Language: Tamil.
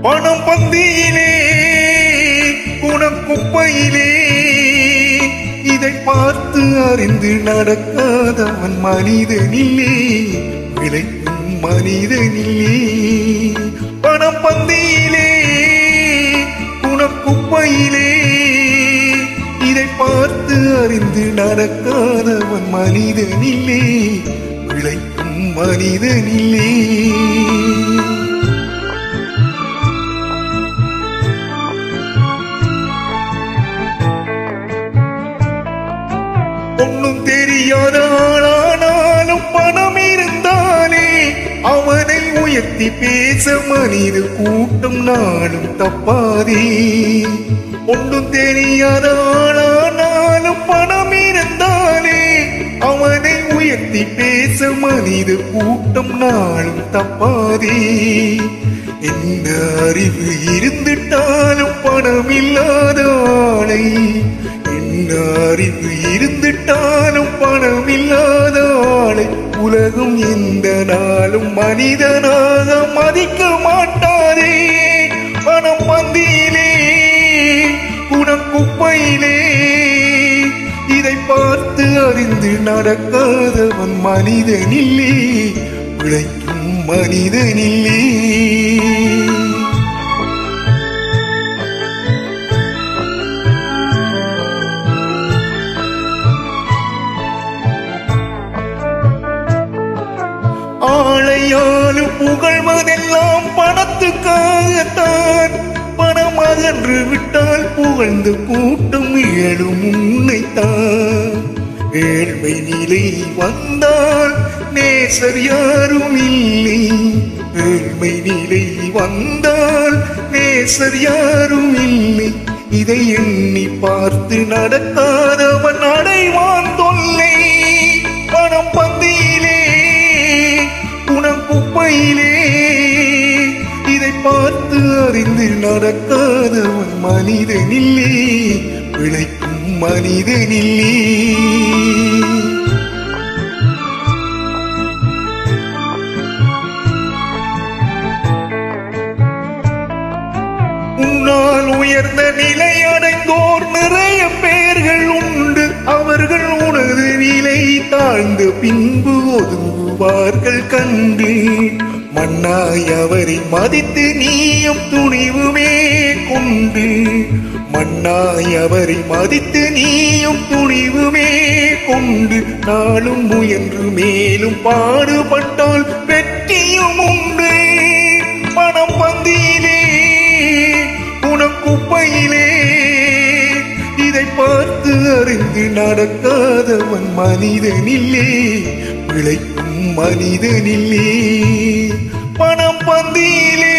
பணம் பந்தியிலே குணக்குப்பையிலே இதை பார்த்து அறிந்து நடக்காதவன் மனிதனில்லே, விளைக்கும் மனிதனில்லே. பணம் பந்தியிலே குணக்குப்பையிலே இதை பார்த்து அறிந்து நடக்காதவன் மனிதனில்லே, விளைக்கும் மனிதனில்லே. ஒன்னும் தெரியாத ஆளானாலும் பணம் இருந்தாலே அவனை உயர்த்தி பேச மனித கூட்டம் நாளும் தப்பாதே. ஒன்றும் தெரியாத ஆளானாலும் பணம் இருந்தாலே அவனை உயர்த்தி பேச மனித கூட்டம் நாளும் தப்பாதே. என்ன அறிவு இருந்துட்டாலும் பணம் இல்லாத ஆளை, என்ன அறிவு இருந்துட்டாலும் பணம் இல்லாத ஆளை உலகம் எந்த நாளும் மனிதனாக மதிக்க மாட்டாரே. பணம் பந்தியிலே குணக்குப்பையிலே இதை பார்த்து அறிந்து நடக்காதவன் மனிதனில்லே, உழைக்கும் மனிதனில்லே. ஆளையாலும் புகழ்வதெல்லாம் பணத்துக்காகத்தான். பணம் அகன்று விட்டால் புகழ்ந்து கூட்டம் இயலும் உன்னைத்தான். ஏழ்மை நிலை வந்தால் நேசர் யாரும் இல்லை, ஏழ்மை நிலை வந்தால் நேசர் யாரும் இல்லை. இதை எண்ணி பார்த்து நடக்காதவன் அடைவான் தொல்லை. பணம் பந்தியிலே குணக்குப்பையிலே இதை பார்த்து அறிந்து நடக்காதவன் மனிதனில்லே, விளைக்கும் மனிதனில்லே. உன்னால் உயர்ந்த நிலை அடைந்தோர் நிறைய பேர்கள் உண்டு. அவர்கள் உனது நிலை தாழ்ந்து பின்பு ஒதுங்குவார்கள் கண்டு. மண்ணாய் அவரை மதித்து நீயும் துணிவுமே கொண்டு, மண்ணாய் அவரை மதித்து நீயும் துணிவுமே கொண்டு நாளும் முயன்று மேலும் பாடுபட்டால் வெற்றியும் உண்டு. பணம் பந்தியிலே குணக்குப்பையிலே இதை பார்த்து அறிந்து நடக்காதவன் மனிதனில்லே, விளைக்கும் மனிதனில்லே. பணம் பந்தியிலே